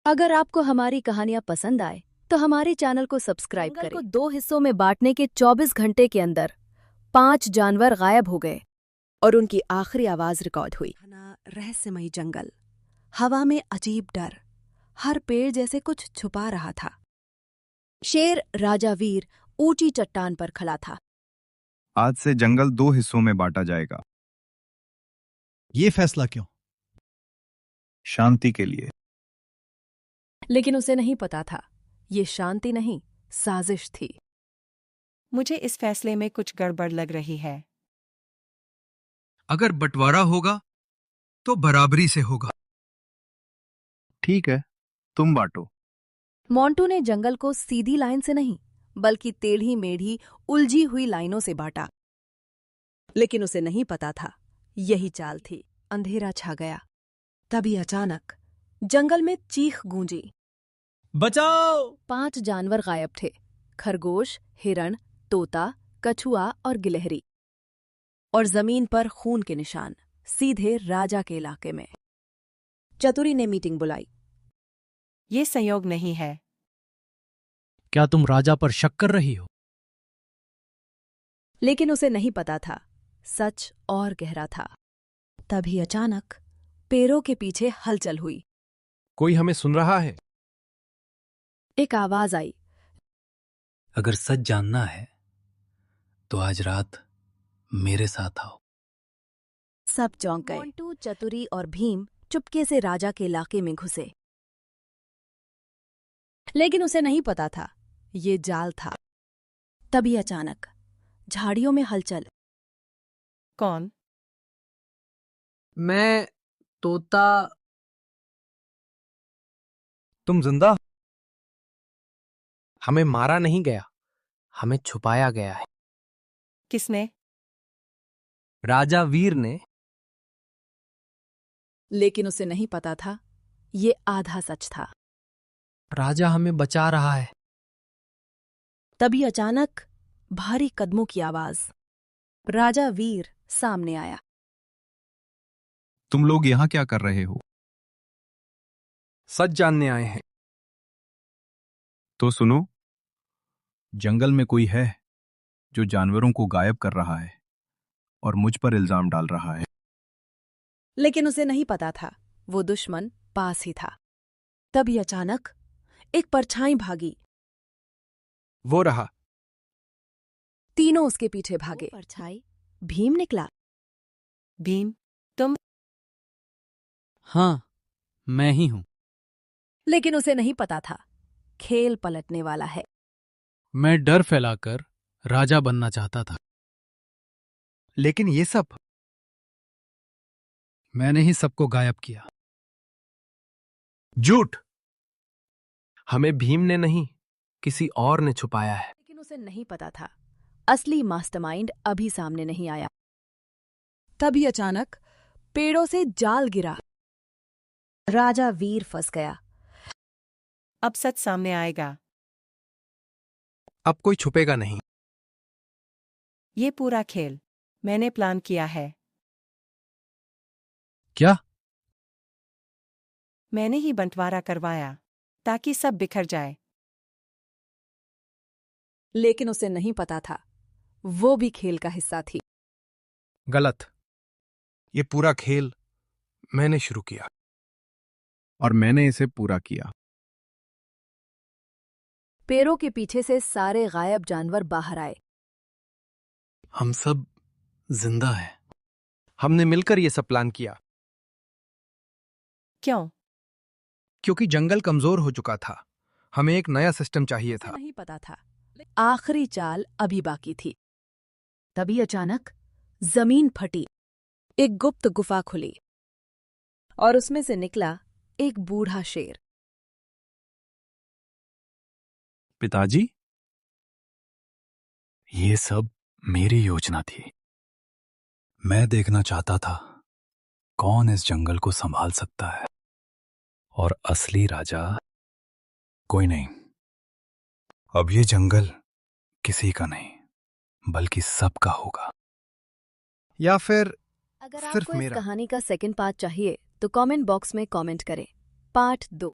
अगर आपको हमारी कहानियाँ पसंद आए तो हमारे चैनल को सब्सक्राइब जंगल करें। को 2 हिस्सों में बांटने के 24 घंटे के अंदर 5 जानवर गायब हो गए और उनकी आखिरी आवाज रिकॉर्ड हुई। घना रहस्यमयी जंगल, हवा में अजीब डर, हर पेड़ जैसे कुछ छुपा रहा था। शेर राजा वीर ऊंची चट्टान पर खड़ा था। आज से जंगल 2 हिस्सों में बांटा जाएगा। ये फैसला क्यों? शांति के लिए। लेकिन उसे नहीं पता था ये शांति नहीं, साजिश थी। मुझे इस फैसले में कुछ गड़बड़ लग रही है। अगर बंटवारा होगा तो बराबरी से होगा। ठीक है, तुम बांटो। मोंटू ने जंगल को सीधी लाइन से नहीं बल्कि टेढ़ी मेढ़ी उलझी हुई लाइनों से बांटा। लेकिन उसे नहीं पता था यही चाल थी। अंधेरा छा गया। तभी अचानक जंगल में चीख गूंजी। बचाओ! 5 जानवर गायब थे। खरगोश, हिरण, तोता, कछुआ और गिलहरी। और जमीन पर खून के निशान, सीधे राजा के इलाके में। चतुरी ने मीटिंग बुलाई। ये संयोग नहीं है। क्या तुम राजा पर शक कर रही हो? लेकिन उसे नहीं पता था सच और गहरा था। तभी अचानक पेड़ों के पीछे हलचल हुई। कोई हमें सुन रहा है? एक आवाज आई। अगर सच जानना है तो आज रात मेरे साथ आओ। सब चौंक गए। मोंटू, चतुरी और भीम चुपके से राजा के इलाके में घुसे। लेकिन उसे नहीं पता था ये जाल था। तभी अचानक झाड़ियों में हलचल। कौन? मैं, तोता। तुम जिंदा? हमें मारा नहीं गया, हमें छुपाया गया है। किसने? राजा वीर ने। लेकिन उसे नहीं पता था ये आधा सच था। राजा हमें बचा रहा है। तभी अचानक भारी कदमों की आवाज। राजा वीर सामने आया। तुम लोग यहाँ क्या कर रहे हो? सच जानने आए हैं। तो सुनो, जंगल में कोई है जो जानवरों को गायब कर रहा है और मुझ पर इल्जाम डाल रहा है। लेकिन उसे नहीं पता था वो दुश्मन पास ही था। तभी अचानक एक परछाई भागी। वो रहा। तीनों उसके पीछे भागे। परछाई भीम निकला। भीम, तुम? हाँ, मैं ही हूं। लेकिन उसे नहीं पता था खेल पलटने वाला है। मैं डर फैलाकर राजा बनना चाहता था। लेकिन ये सब मैंने ही सबको गायब किया। झूठ। हमें भीम ने नहीं, किसी और ने छुपाया है। लेकिन उसे नहीं पता था असली मास्टरमाइंड अभी सामने नहीं आया। तभी अचानक पेड़ों से जाल गिरा। राजा वीर फंस गया। अब सच सामने आएगा। अब कोई छुपेगा नहीं। ये पूरा खेल मैंने प्लान किया है। क्या? मैंने ही बंटवारा करवाया ताकि सब बिखर जाए। लेकिन उसे नहीं पता था वो भी खेल का हिस्सा थी। गलत। ये पूरा खेल मैंने शुरू किया। और मैंने इसे पूरा किया। पेड़ों के पीछे से सारे गायब जानवर बाहर आए। हम सब जिंदा हैं। हमने मिलकर ये सब प्लान किया। क्यों? क्योंकि जंगल कमजोर हो चुका था। हमें एक नया सिस्टम चाहिए उसे था। नहीं पता था आखिरी चाल अभी बाकी थी। तभी अचानक जमीन फटी। एक गुप्त गुफा खुली और उसमें से निकला एक बूढ़ा शेर। पिताजी, ये सब मेरी योजना थी। मैं देखना चाहता था कौन इस जंगल को संभाल सकता है और असली राजा कोई नहीं। अब ये जंगल किसी का नहीं बल्कि सबका होगा। या फिर अगर सिर्फ आपको इस मेरा। कहानी का सेकंड पार्ट चाहिए तो कमेंट बॉक्स में कमेंट करें। पार्ट 2।